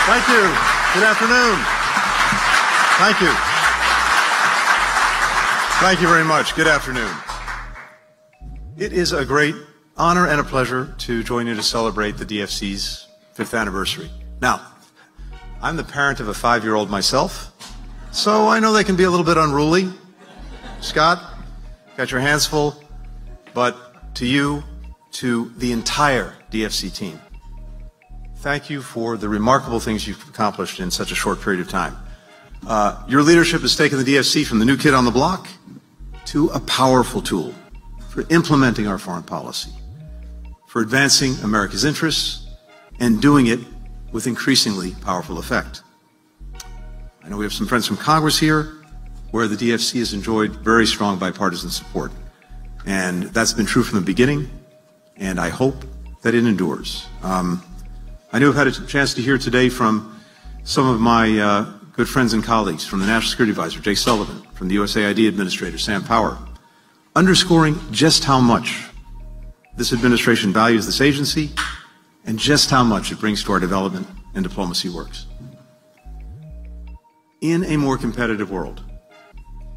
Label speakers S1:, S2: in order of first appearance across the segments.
S1: Thank you. Good afternoon. Thank you. Thank you very much. Good afternoon. It is a great honor and a pleasure to join you to celebrate the DFC's 5th anniversary. Now, I'm the parent of a 5-year-old myself, so I know they can be a little bit unruly. Scott, got your hands full, but to you, to the entire DFC team, thank you for the remarkable things you've accomplished in such a short period of time. Your leadership has taken the DFC from the new kid on the block to a powerful tool for implementing our foreign policy, for advancing America's interests, and doing it with increasingly powerful effect. I know we have some friends from Congress here, where the DFC has enjoyed very strong bipartisan support. And that's been true from the beginning, and I hope that it endures. I know I've had a chance to hear today from some of my good friends and colleagues, from the National Security Advisor, Jake Sullivan, from the USAID Administrator, Sam Power, underscoring just how much this administration values this agency and just how much it brings to our development and diplomacy works. In a more competitive world,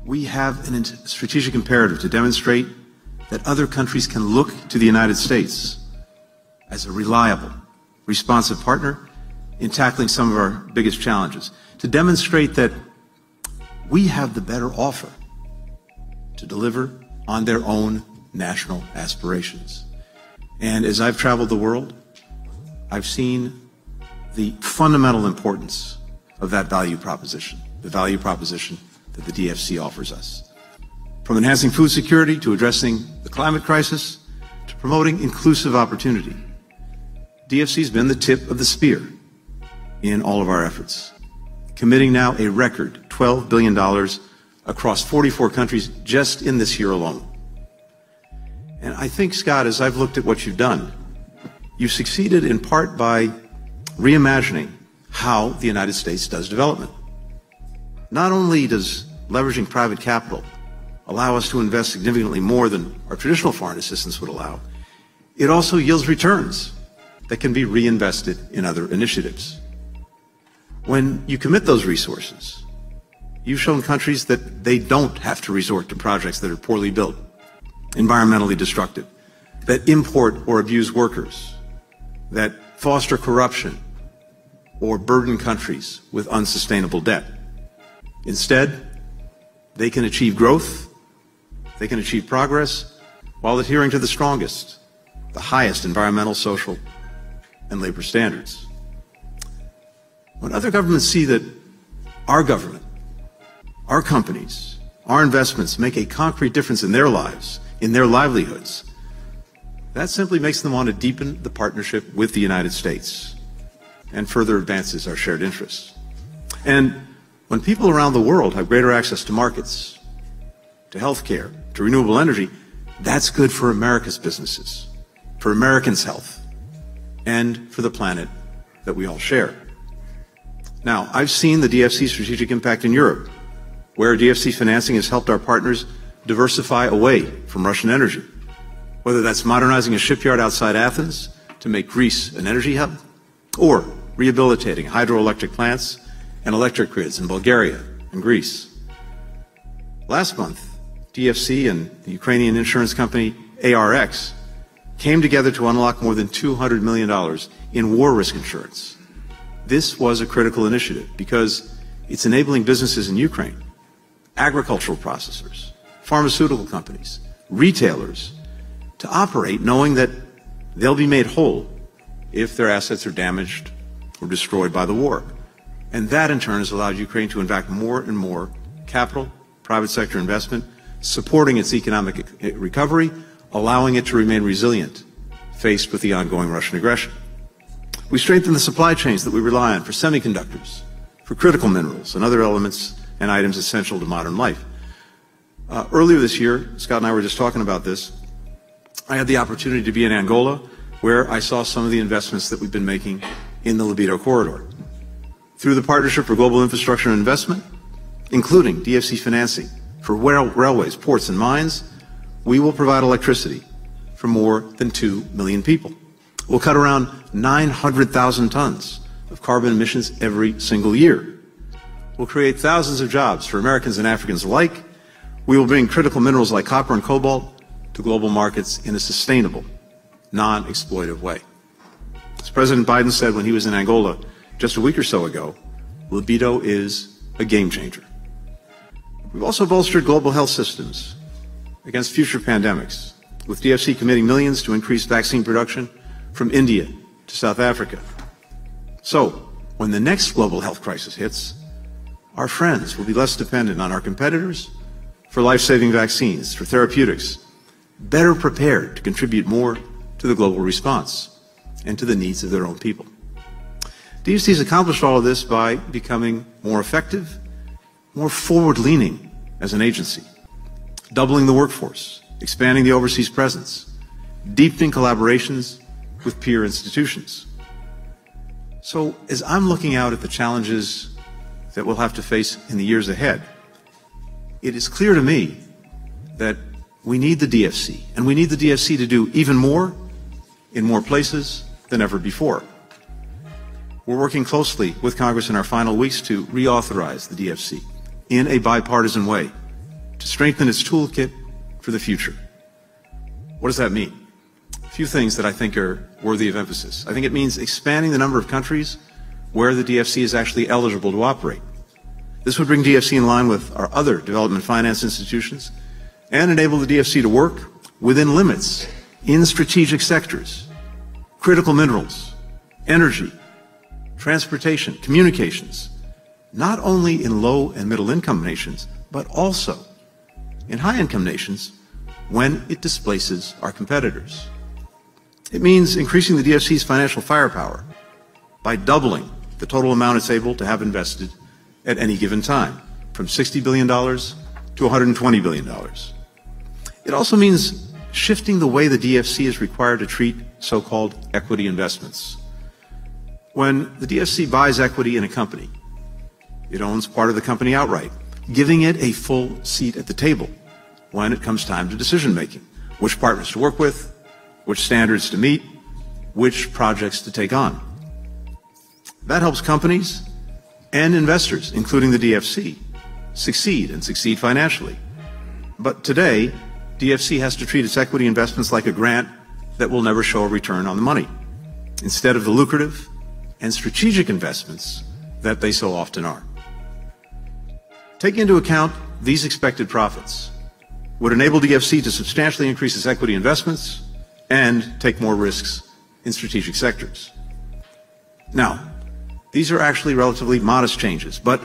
S1: we have a strategic imperative to demonstrate that other countries can look to the United States as a reliable, responsive partner in tackling some of our biggest challenges, to demonstrate that we have the better offer to deliver on their own national aspirations. And as I've traveled the world, I've seen the fundamental importance of that value proposition, the value proposition that the DFC offers us. From enhancing food security to addressing the climate crisis to promoting inclusive opportunity, DFC's been the tip of the spear in all of our efforts, committing now a record $12 billion across 44 countries just in this year alone. And I think, Scott, as I've looked at what you've done, you've succeeded in part by reimagining how the United States does development. Not only does leveraging private capital allow us to invest significantly more than our traditional foreign assistance would allow, it also yields returns that can be reinvested in other initiatives. When you commit those resources, you've shown countries that they don't have to resort to projects that are poorly built, environmentally destructive, that import or abuse workers, that foster corruption, or burden countries with unsustainable debt. Instead, they can achieve growth, they can achieve progress, while adhering to the strongest, the highest environmental, social, and labor standards. When other governments see that our government, our companies, our investments make a concrete difference in their lives, in their livelihoods, that simply makes them want to deepen the partnership with the United States and further advances our shared interests. And when people around the world have greater access to markets, to healthcare, to renewable energy, that's good for America's businesses, for Americans' health, and for the planet that we all share. Now, I've seen the DFC's strategic impact in Europe, where DFC financing has helped our partners diversify away from Russian energy, whether that's modernizing a shipyard outside Athens to make Greece an energy hub, or rehabilitating hydroelectric plants and electric grids in Bulgaria and Greece. Last month, DFC and the Ukrainian insurance company ARX came together to unlock more than $200 million in war risk insurance. This was a critical initiative because it's enabling businesses in Ukraine, agricultural processors, pharmaceutical companies, retailers, to operate knowing that they'll be made whole if their assets are damaged or destroyed by the war. And that in turn has allowed Ukraine to invest more and more capital, private sector investment, supporting its economic recovery, allowing it to remain resilient faced with the ongoing Russian aggression. We strengthen the supply chains that we rely on for semiconductors, for critical minerals and other elements and items essential to modern life. Earlier this year, Scott and I were just talking about this, I had the opportunity to be in Angola, where I saw some of the investments that we've been making in the Libido corridor. Through the Partnership for Global Infrastructure and Investment, including DFC financing for railways, ports, and mines, we will provide electricity for more than 2 million people. We'll cut around 900,000 tons of carbon emissions every single year. We'll create thousands of jobs for Americans and Africans alike. We will bring critical minerals like copper and cobalt to global markets in a sustainable, non-exploitive way. As President Biden said when he was in Angola just a week or so ago, libido is a game changer. We've also bolstered global health systems against future pandemics, with DFC committing millions to increase vaccine production from India to South Africa. So, when the next global health crisis hits, our friends will be less dependent on our competitors for life-saving vaccines, for therapeutics, better prepared to contribute more to the global response and to the needs of their own people. DFC has accomplished all of this by becoming more effective, more forward-leaning as an agency, doubling the workforce, expanding the overseas presence, deepening collaborations with peer institutions. So, as I'm looking out at the challenges that we'll have to face in the years ahead, it is clear to me that we need the DFC, and we need the DFC to do even more in more places than ever before. We're working closely with Congress in our final weeks to reauthorize the DFC in a bipartisan way to strengthen its toolkit for the future. What does that mean? A few things that I think are worthy of emphasis. I think it means expanding the number of countries where the DFC is actually eligible to operate. This would bring DFC in line with our other development finance institutions and enable the DFC to work within limits in strategic sectors, critical minerals, energy, transportation, communications, not only in low and middle income nations, but also in high income nations when it displaces our competitors. It means increasing the DFC's financial firepower by doubling the total amount it's able to have invested at any given time, from $60 billion to $120 billion. It also means shifting the way the DFC is required to treat so-called equity investments. When the DFC buys equity in a company, it owns part of the company outright, giving it a full seat at the table when it comes time to decision-making, which partners to work with, which standards to meet, which projects to take on. That helps companies and investors, including the DFC, succeed and succeed financially. But today, DFC has to treat its equity investments like a grant that will never show a return on the money, instead of the lucrative and strategic investments that they so often are. Taking into account these expected profits would enable DFC to substantially increase its equity investments and take more risks in strategic sectors. Now, these are actually relatively modest changes, but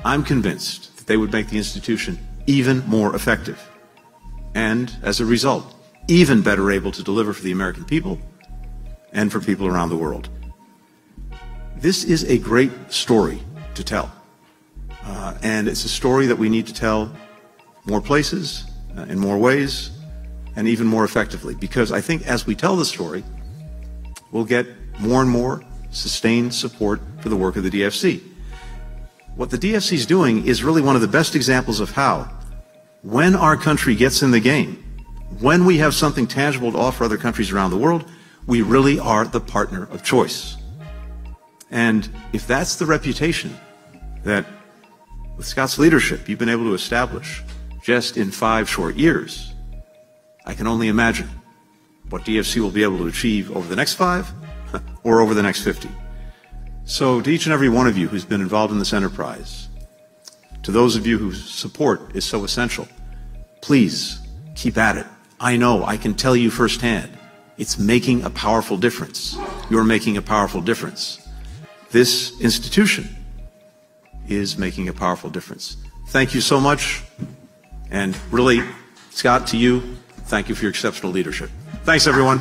S1: I'm convinced that they would make the institution even more effective and, as a result, even better able to deliver for the American people and for people around the world. This is a great story to tell, and it's a story that we need to tell more places, in more ways, and even more effectively, because I think as we tell the story, we'll get more and more sustained support for the work of the DFC. What the DFC is doing is really one of the best examples of how, when our country gets in the game, when we have something tangible to offer other countries around the world, we really are the partner of choice. And if that's the reputation that, with Scott's leadership, you've been able to establish just in 5 short years, I can only imagine what DFC will be able to achieve over the next 5 or over the next 50. So to each and every one of you who's been involved in this enterprise, to those of you whose support is so essential, please keep at it. I know, I can tell you firsthand, it's making a powerful difference. You're making a powerful difference. This institution is making a powerful difference. Thank you so much. And really, Scott, to you, thank you for your exceptional leadership. Thanks, everyone.